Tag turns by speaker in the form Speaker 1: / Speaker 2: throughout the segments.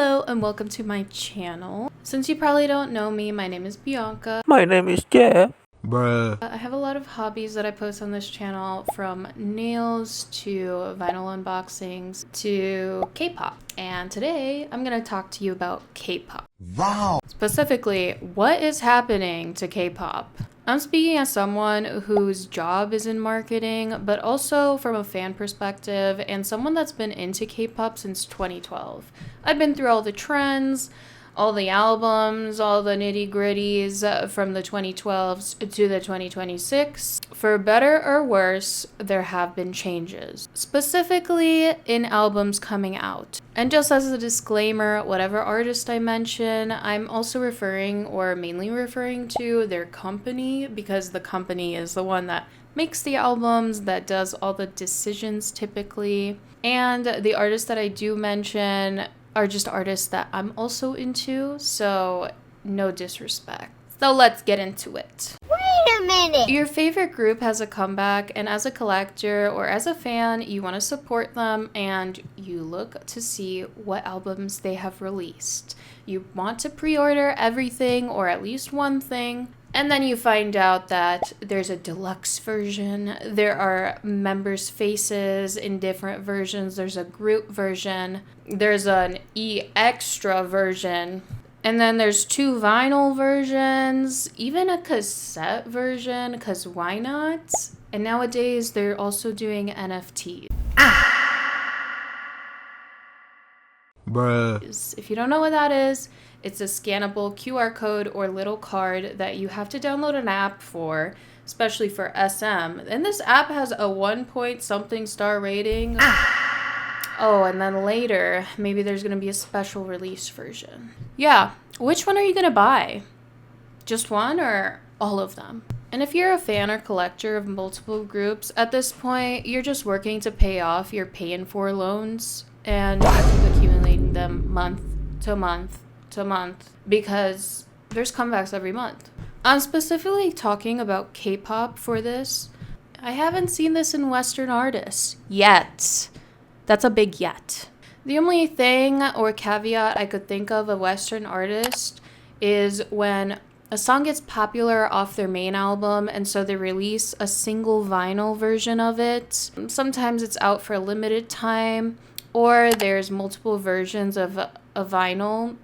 Speaker 1: Hello and welcome to my channel. Since you probably don't know me, my name is Bianca.
Speaker 2: My name is Jeff. Bruh.
Speaker 1: I have a lot of hobbies that I post on this channel, from nails to vinyl unboxings to K-pop. And today I'm going to talk to you about K-pop.
Speaker 2: Wow.
Speaker 1: Specifically, what is happening to K-pop? I'm speaking as someone whose job is in marketing, but also from a fan perspective and someone that's been into K-pop since 2012. I've been through all the trends, all the albums, all the nitty-gritties from the 2012s to the 2026. For better or worse, there have been changes, specifically in albums coming out. And just as a disclaimer, whatever artist I mention, I'm also referring, or mainly referring to, their company, because the company is the one that makes the albums, that does all the decisions typically. And the artists that I do mention are just artists that I'm also into, so no disrespect. So let's get into it.
Speaker 3: Wait a minute!
Speaker 1: Your favorite group has a comeback, and as a collector or as a fan, you want to support them and you look to see what albums they have released. You want to pre-order everything or at least one thing. And then you find out that there's a deluxe version, there are members' faces in different versions, there's a group version, there's an extra version, and then there's 2 vinyl versions, even a cassette version, because why not? And nowadays they're also doing NFTs.
Speaker 2: Bruh.
Speaker 1: If you don't know what that is, it's a scannable QR code or little card that you have to download an app for, especially for SM. And this app has a 1 point something star rating. Oh, and then later, maybe there's going to be a special release version. Yeah, which one are you going to buy? Just one or all of them? And if you're a fan or collector of multiple groups, at this point, you're just working to pay off your pay-in-4 loans, and you keep accumulating them month to month to month because there's comebacks every month. I'm specifically talking about K-pop for this. I haven't seen this in Western artists yet. That's a big yet. The only thing or caveat I could think of a Western artist is when a song gets popular off their main album and so they release a single vinyl version of it. Sometimes it's out for a limited time, or there's multiple versions of a vinyl.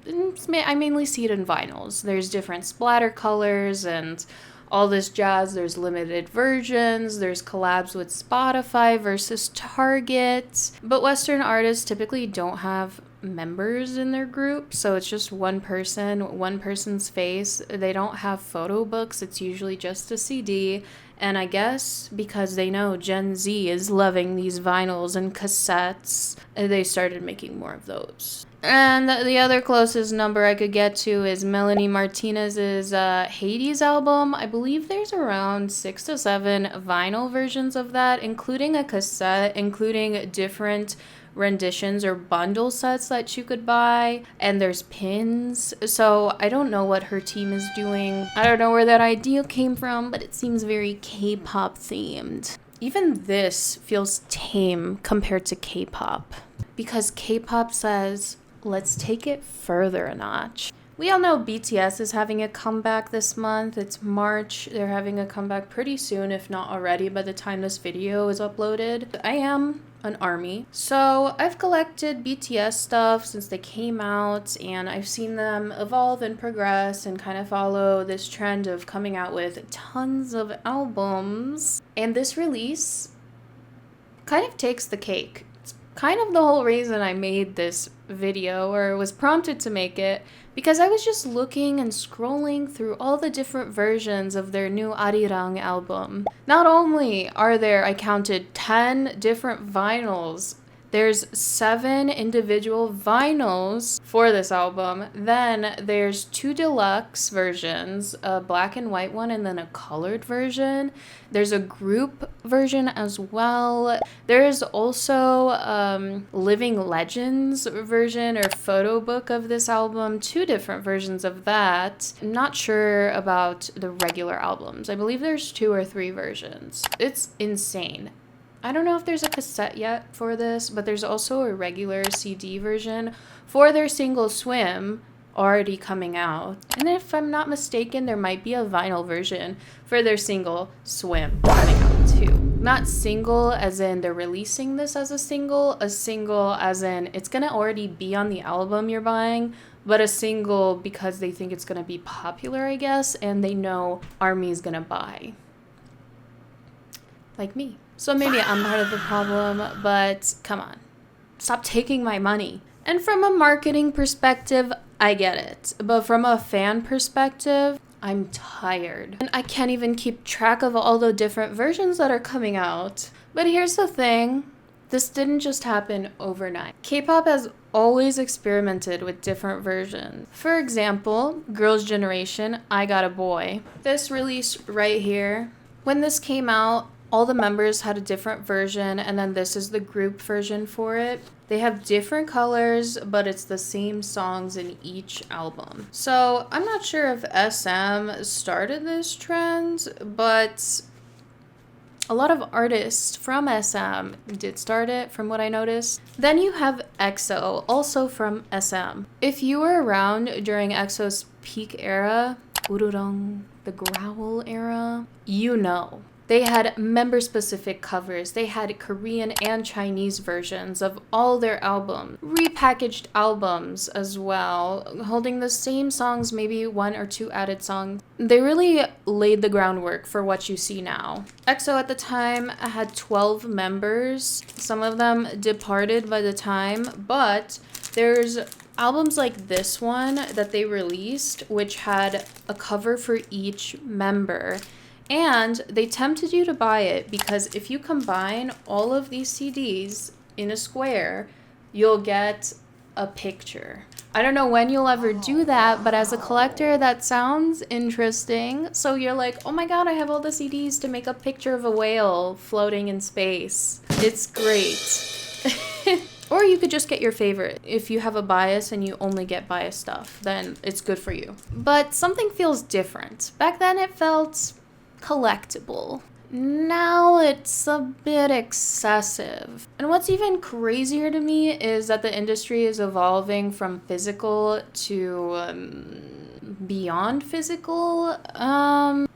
Speaker 1: I mainly see it in vinyls. There's different splatter colors and all this jazz. There's limited versions. There's collabs with Spotify versus Target. But Western artists typically don't have members in their group, so it's just one person, one person's face. They don't have photo books. It's usually just a CD. And I guess because they know Gen Z is loving these vinyls and cassettes, they started making more of those. And the other closest number I could get to is Melanie Martinez's Hades album. I believe there's around 6 to 7 vinyl versions of that, including a cassette, including different renditions or bundle sets that you could buy, and there's pins. So I don't know what her team is doing. I don't know where that idea came from, but it seems very K-pop themed. Even this feels tame compared to K-pop, because K-pop says, let's take it further a notch. We all know BTS is having a comeback this month. It's March. They're having a comeback pretty soon, if not already by the time this video is uploaded. I am an ARMY, so I've collected BTS stuff since they came out, and I've seen them evolve and progress and kind of follow this trend of coming out with tons of albums. And this release kind of takes the cake. It's kind of the whole reason I made this video, or was prompted to make it, because I was just looking and scrolling through all the different versions of their new Arirang album. Not only are there, I counted 10 different vinyls, there's 7 individual vinyls for this album. Then there's 2 deluxe versions, a black and white one and then a colored version. There's a group version as well. There's also Living Legends version or photo book of this album, 2 different versions of that. I'm not sure about the regular albums. I believe there's 2 or 3 versions. It's insane. I don't know if there's a cassette yet for this, but there's also a regular CD version for their single Swim already coming out. And if I'm not mistaken, there might be a vinyl version for their single Swim coming out too. Not single as in they're releasing this as a single as in it's gonna already be on the album you're buying, but a single because they think it's gonna be popular, I guess, and they know ARMY's gonna buy. Like me. So maybe I'm part of the problem, but come on. Stop taking my money. And from a marketing perspective, I get it. But from a fan perspective, I'm tired. And I can't even keep track of all the different versions that are coming out. But here's the thing. This didn't just happen overnight. K-pop has always experimented with different versions. For example, Girls' Generation, I Got a Boy. This release right here, when this came out, all the members had a different version, and then this is the group version for it. They have different colors, but it's the same songs in each album. So I'm not sure if SM started this trend, but a lot of artists from SM did start it, from what I noticed. Then you have EXO, also from SM. If you were around during EXO's peak era, Ururong, the Growl era, you know. They had member-specific covers. They had Korean and Chinese versions of all their albums. Repackaged albums as well, holding the same songs, maybe 1 or 2 added songs. They really laid the groundwork for what you see now. EXO at the time had 12 members. Some of them departed by the time, but there's albums like this one that they released, which had a cover for each member. And they tempted you to buy it because if you combine all of these CDs in a square, you'll get a picture. I don't know when you'll ever do that, but as a collector, that sounds interesting. So you're like, oh my god, I have all the CDs to make a picture of a whale floating in space. It's great. Or you could just get your favorite. If you have a bias and you only get bias stuff, then it's good for you. But something feels different. Back then it felt collectible. Now it's a bit excessive. And what's even crazier to me is that the industry is evolving from physical to beyond physical.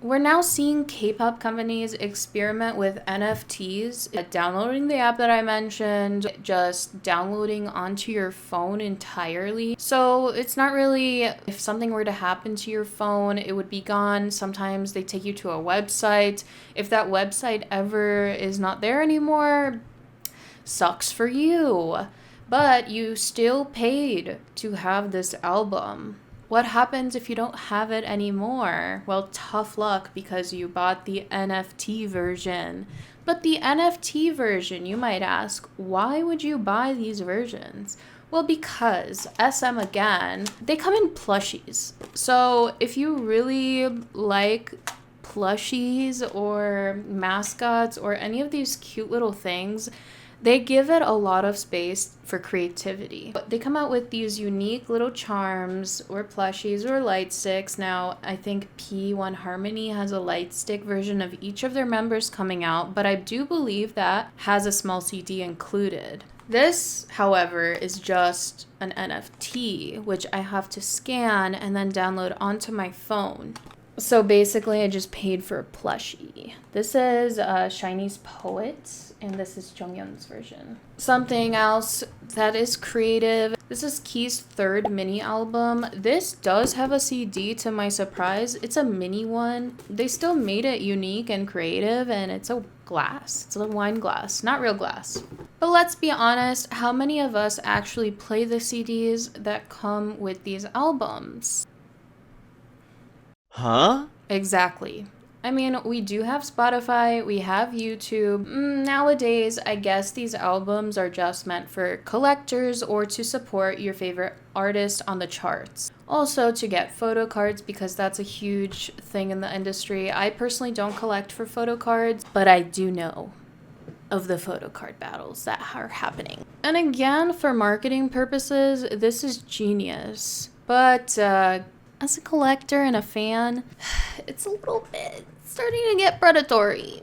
Speaker 1: We're now seeing K-pop companies experiment with NFTs, downloading the app that I mentioned, just downloading onto your phone entirely. So it's not really, if something were to happen to your phone, it would be gone. Sometimes they take you to a website. If that website ever is not there anymore, sucks for you. But you still paid to have this album. What happens if you don't have it anymore? Well, tough luck because you bought the NFT version. But the NFT version, you might ask, why would you buy these versions? Well, because SM, again, they come in plushies. So if you really like plushies or mascots or any of these cute little things, they give it a lot of space for creativity. They come out with these unique little charms or plushies or light sticks. Now, I think P1 Harmony has a light stick version of each of their members coming out, but I do believe that has a small CD included. This, however, is just an NFT, which I have to scan and then download onto my phone. So basically, I just paid for a plushie. This is Shiny's Poet, and this is Jonghyun's version. Something else that is creative. This is Key's 3rd mini album. This does have a CD, to my surprise. It's a mini one. They still made it unique and creative, and it's a glass. It's a wine glass, not real glass. But let's be honest, how many of us actually play the CDs that come with these albums?
Speaker 2: Huh?
Speaker 1: Exactly. I mean, we do have Spotify, we have YouTube. Nowadays, I guess these albums are just meant for collectors or to support your favorite artist on the charts. Also, to get photo cards, because that's a huge thing in the industry. I personally don't collect for photo cards, but I do know of the photo card battles that are happening. And again, for marketing purposes, this is genius. But, as a collector and a fan, it's a little bit starting to get predatory.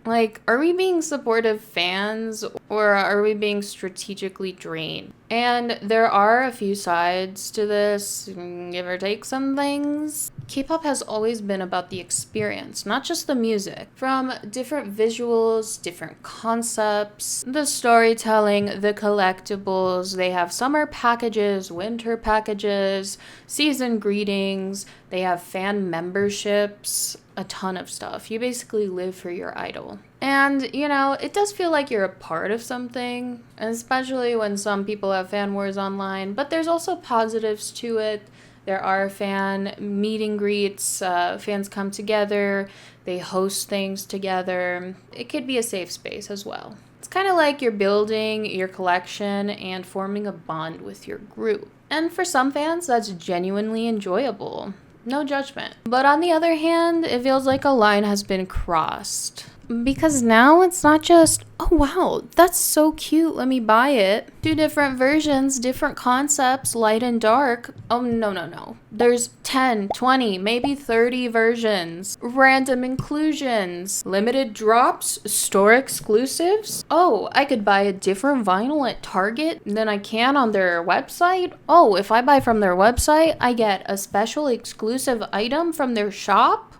Speaker 1: Like, are we being supportive fans or are we being strategically drained? And there are a few sides to this, give or take some things. K-pop has always been about the experience, not just the music. From different visuals, different concepts, the storytelling, the collectibles. They have summer packages, winter packages, season greetings. They have fan memberships, a ton of stuff. You basically live for your idol. And, it does feel like you're a part of something, especially when some people have fan wars online, but there's also positives to it. There are fan meet and greets, fans come together, they host things together. It could be a safe space as well. It's kind of like you're building your collection and forming a bond with your group. And for some fans, that's genuinely enjoyable. No judgment. But on the other hand, it feels like a line has been crossed. Because now it's not just, oh wow, that's so cute, let me buy it. 2 different versions, different concepts, light and dark. Oh, no. There's 10, 20, maybe 30 versions. Random inclusions, limited drops, store exclusives. Oh, I could buy a different vinyl at Target than I can on their website. Oh, if I buy from their website, I get a special exclusive item from their shop.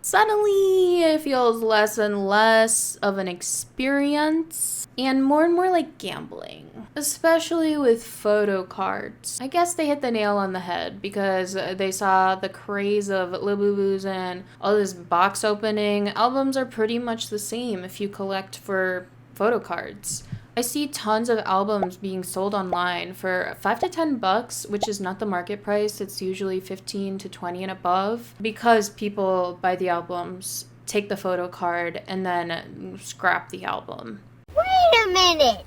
Speaker 1: Suddenly, it feels less and less of an experience and more like gambling, especially with photo cards. I guess they hit the nail on the head because they saw the craze of Labubus and all this box opening. Albums are pretty much the same if you collect for photo cards. I see tons of albums being sold online for $5 to $10, which is not the market price. It's usually 15 to 20 and above because people buy the albums, take the photo card, and then scrap the album.
Speaker 3: Wait a minute!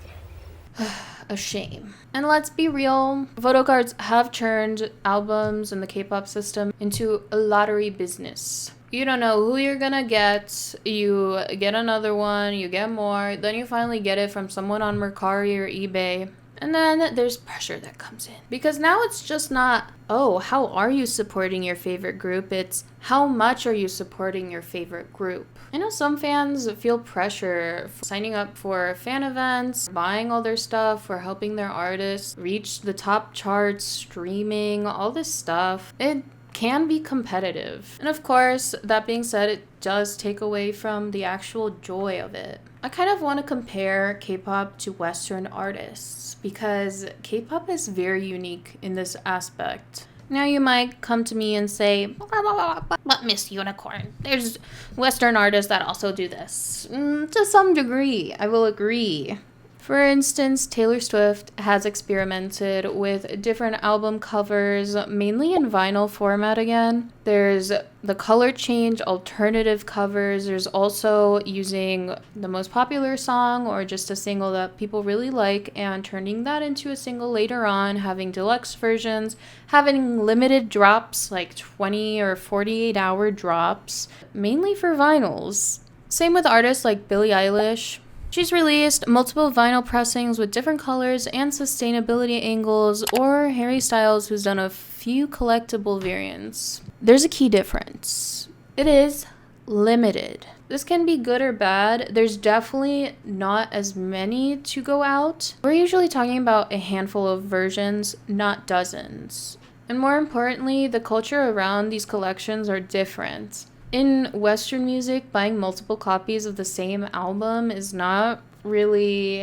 Speaker 1: A shame. And let's be real, photo cards have turned albums in the K-pop system into a lottery business. You don't know who you're gonna get, you get another one, you get more, then you finally get it from someone on Mercari or eBay. And then there's pressure that comes in. Because now it's just not, oh, how are you supporting your favorite group? It's how much are you supporting your favorite group? I know some fans feel pressure for signing up for fan events, buying all their stuff, or helping their artists reach the top charts, streaming, all this stuff. It can be competitive. And of course, that being said, it does take away from the actual joy of it. I kind of want to compare K-pop to Western artists because K-pop is very unique in this aspect. Now you might come to me and say, but Miss Unicorn, there's Western artists that also do this. To some degree, I will agree. For instance, Taylor Swift has experimented with different album covers, mainly in vinyl format again. There's the color change alternative covers. There's also using the most popular song or just a single that people really like and turning that into a single later on, having deluxe versions, having limited drops like 20 or 48-hour drops, mainly for vinyls. Same with artists like Billie Eilish. She's released multiple vinyl pressings with different colors and sustainability angles, or Harry Styles, who's done a few collectible variants. There's a key difference. It is limited. This can be good or bad. There's definitely not as many to go out. We're usually talking about a handful of versions, not dozens. And more importantly, the culture around these collections are different. In Western music, buying multiple copies of the same album is not really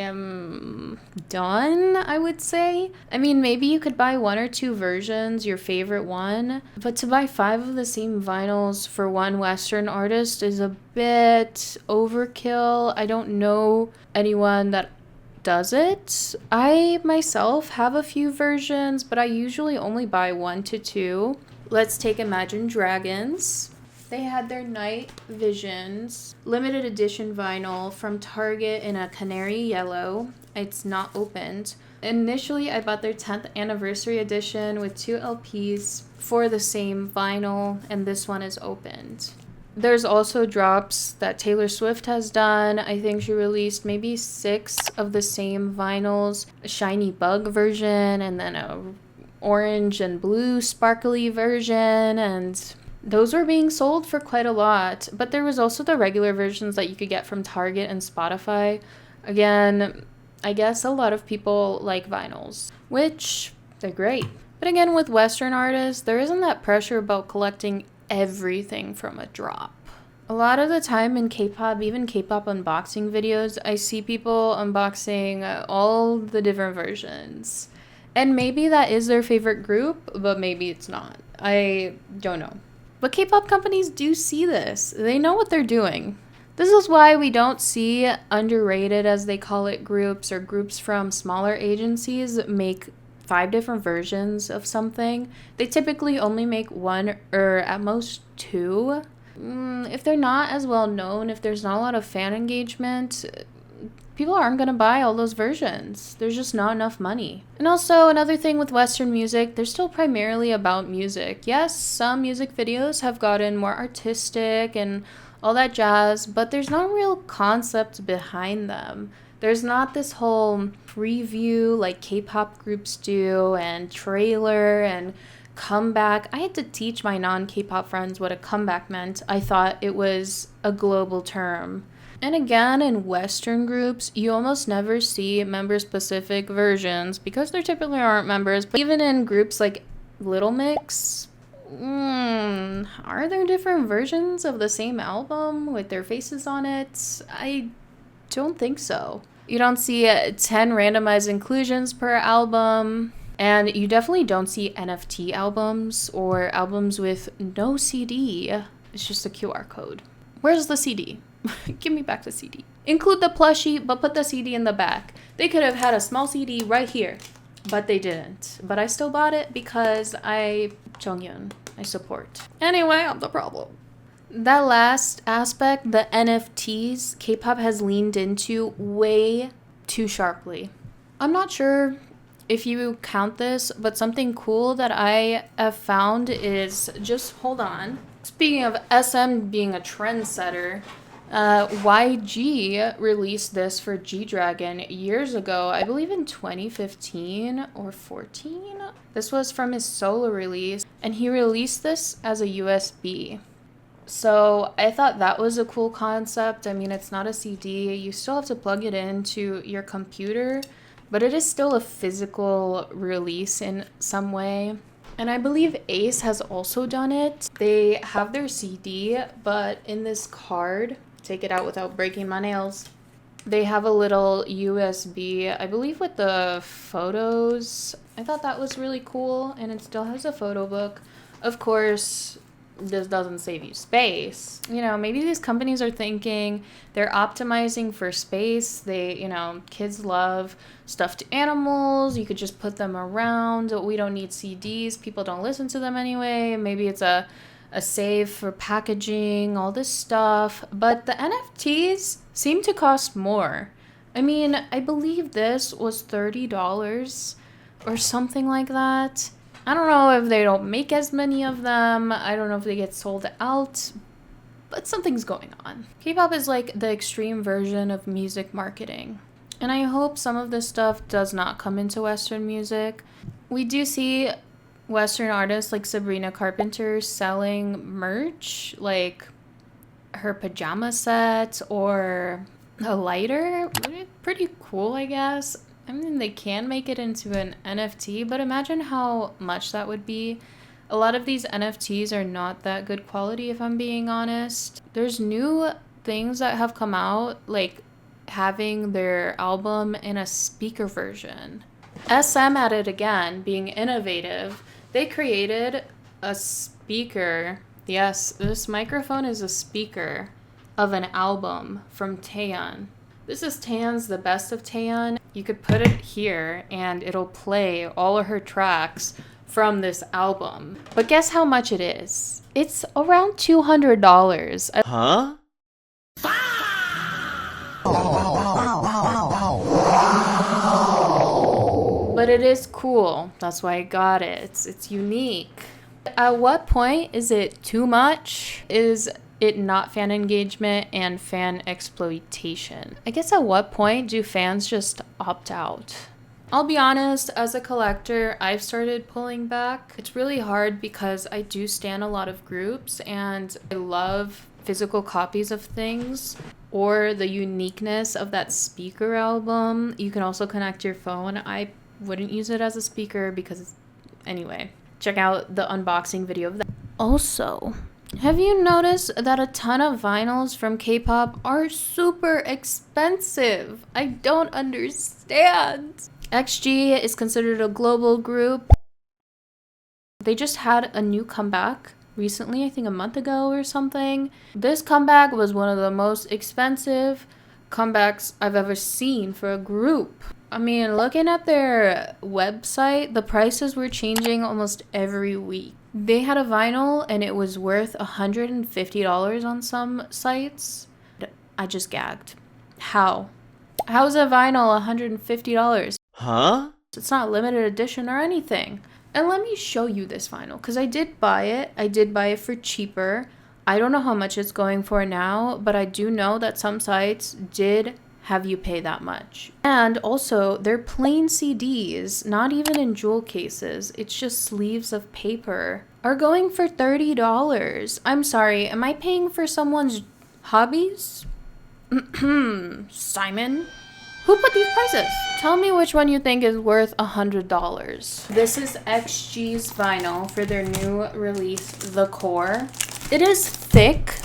Speaker 1: done, I would say. I mean, maybe you could buy 1 or 2 versions, your favorite one, but to buy 5 of the same vinyls for one Western artist is a bit overkill. I don't know anyone that does it. I myself have a few versions, but I usually only buy 1 to 2. Let's take Imagine Dragons. They had their Night Visions limited edition vinyl from Target in a canary yellow. It's not opened. Initially, I bought their 10th anniversary edition with 2 LPs for the same vinyl, and this one is opened. There's also drops that Taylor Swift has done. I think she released maybe 6 of the same vinyls, a shiny bug version, and then a orange and blue sparkly version, and Those were being sold for quite a lot, but there was also the regular versions that you could get from Target and Spotify. Again, I guess a lot of people like vinyls, which they're great. But again, with Western artists, there isn't that pressure about collecting everything from a drop. A lot of the time in K-pop, even K-pop unboxing videos, I see people unboxing all the different versions. And maybe that is their favorite group, but maybe it's not. I don't know. But K-pop companies do see this. They know what they're doing. This is why we don't see underrated, as they call it, groups or groups from smaller agencies make 5 different versions of something. They typically only make 1 or at most 2. If they're not as well known, if there's not a lot of fan engagement, people aren't going to buy all those versions. There's just not enough money. And also, another thing with Western music, they're still primarily about music. Yes, some music videos have gotten more artistic and all that jazz, but there's no real concept behind them. There's not this whole preview like K-pop groups do, and trailer and comeback. I had to teach my non-K-pop friends what a comeback meant. I thought it was a global term. And again, in Western groups, you almost never see member-specific versions because there typically aren't members. But even in groups like Little Mix, are there different versions of the same album with their faces on it? I don't think so. You don't see 10 randomized inclusions per album. And you definitely don't see NFT albums or albums with no CD. It's just a QR code. Where's the CD? Give me back the CD. Include the plushie, but put the CD in the back. They could have had a small CD right here, but they didn't. But I still bought it because Jonghyun, I support. Anyway, I'm the problem. That last aspect, the NFTs, K-pop has leaned into way too sharply. I'm not sure if you count this, but something cool that I have found is just, hold on. Speaking of SM being a trendsetter, YG released this for G-Dragon years ago, I believe in 2015 or 14. This was from his solo release, and he released this as a USB. So I thought that was a cool concept. I mean, it's not a CD. You still have to plug it into your computer, but it is still a physical release in some way. And I believe Ace has also done it. They have their CD, but in this card, take it out without breaking my nails, they have a little USB, I believe with the photos. I thought that was really cool, and it still has a photo book. Of course, this doesn't save you space. You know, maybe these companies are thinking they're optimizing for space. Kids love stuffed animals. You could just put them around. We don't need CDs. People don't listen to them anyway. Maybe it's a save for packaging, all this stuff. But the NFTs seem to cost more. I mean, I believe this was $30 or something like that. I don't know if they don't make as many of them. I don't know if they get sold out, but something's going on. K-pop is like the extreme version of music marketing. And I hope some of this stuff does not come into Western music. We do see Western artists like Sabrina Carpenter selling merch, like her pajama set or a lighter. Pretty cool, I guess. I mean, they can make it into an NFT, but imagine how much that would be. A lot of these NFTs are not that good quality, if I'm being honest. There's new things that have come out, like having their album in a speaker version. SM at it again, being innovative. They created a speaker. Yes, this microphone is a speaker of an album from Taeyeon. This is Taeyeon's The Best of Taeyeon. You could put it here and it'll play all of her tracks from this album. But guess how much it is? It's around $200.
Speaker 2: Huh?
Speaker 1: But it is cool. That's why I got it. It's unique. At what point is it too much? Is it not fan engagement and fan exploitation? I guess at what point do fans just opt out? I'll be honest, as a collector, I've started pulling back. It's really hard because I do stan a lot of groups and I love physical copies of things or the uniqueness of that speaker album. You can also connect your phone. I wouldn't use it as a speaker because, anyway, check out the unboxing video of that. Also, have you noticed that a ton of vinyls from K-pop are super expensive? I don't understand. XG is considered a global group. They just had a new comeback recently, I think a month ago or something. This comeback was one of the most expensive comebacks I've ever seen for a group. I mean, looking at their website, the prices were changing almost every week. They had a vinyl and it was worth $150 on some sites. I just gagged. How? How's a vinyl $150?
Speaker 2: Huh?
Speaker 1: It's not limited edition or anything. And let me show you this vinyl because I did buy it. I did buy it for cheaper. I don't know how much it's going for now, but I do know that some sites did have you pay that much. And also, they're plain CDs, not even in jewel cases. It's just sleeves of paper, are going for $30. I'm sorry, am I paying for someone's hobbies? Simon? Who put these prices? Tell me which one you think is worth $100. This is XG's vinyl for their new release, The Core. It is thick.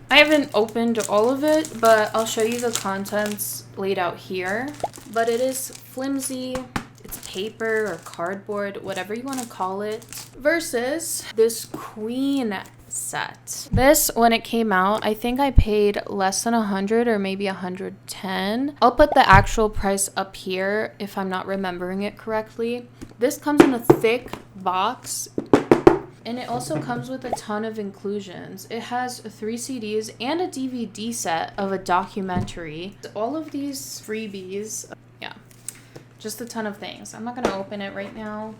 Speaker 1: I haven't opened all of it, but I'll show you the contents laid out here. But it is flimsy. It's paper or cardboard, whatever you want to call it. Versus this Queen set. This, when it came out, I think I paid less than 100 or maybe 110. I'll put the actual price up here if I'm not remembering it correctly. This comes in a thick box and it also comes with a ton of inclusions. It has 3 CDs and a DVD set of a documentary. All of these freebies, yeah, just a ton of things. I'm not gonna open it right now,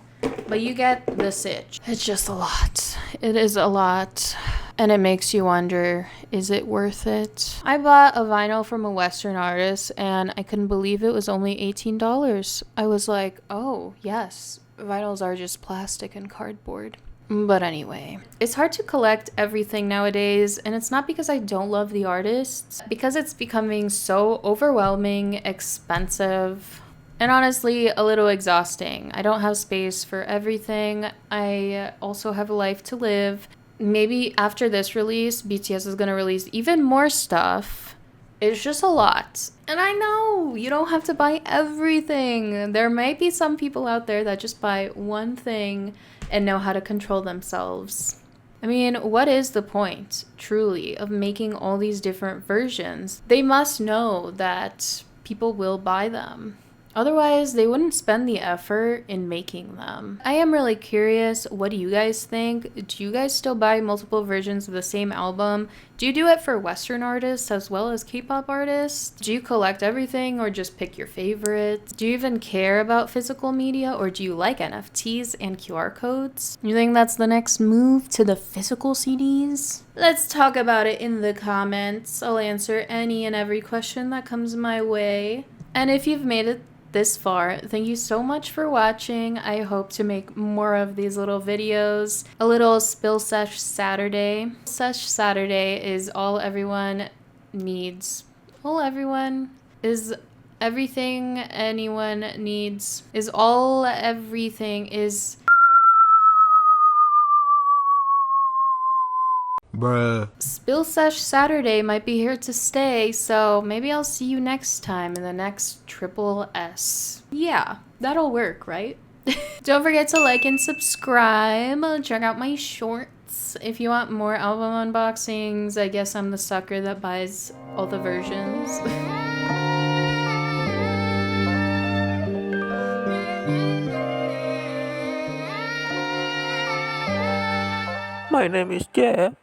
Speaker 1: but you get the sitch. It's just a lot. It is a lot. And it makes you wonder, is it worth it? I bought a vinyl from a Western artist and I couldn't believe it was only $18. I was like, oh, yes, vinyls are just plastic and cardboard. But anyway, it's hard to collect everything nowadays, and it's not because I don't love the artists, because it's becoming so overwhelming, expensive, and honestly, a little exhausting. I don't have space for everything. I also have a life to live. Maybe after this release, BTS is going to release even more stuff. It's just a lot. And I know you don't have to buy everything. There might be some people out there that just buy one thing and know how to control themselves. I mean, what is the point, truly, of making all these different versions? They must know that people will buy them. Otherwise, they wouldn't spend the effort in making them. I am really curious, what do you guys think? Do you guys still buy multiple versions of the same album? Do you do it for Western artists as well as K-pop artists? Do you collect everything or just pick your favorites? Do you even care about physical media or do you like NFTs and QR codes? You think that's the next move to the physical CDs? Let's talk about it in the comments. I'll answer any and every question that comes my way. And if you've made it this far, thank you so much for watching. I hope to make more of these little videos. A little spill sesh Saturday. Sesh Saturday is all everyone needs. All everyone is everything anyone needs. Is all everything is.
Speaker 2: Bruh.
Speaker 1: Spill Sesh Saturday might be here to stay, so maybe I'll see you next time in the next triple S. Yeah, that'll work, right? Don't forget to like and subscribe. Check out my shorts. If you want more album unboxings, I guess I'm the sucker that buys all the versions.
Speaker 2: My name is Jeff.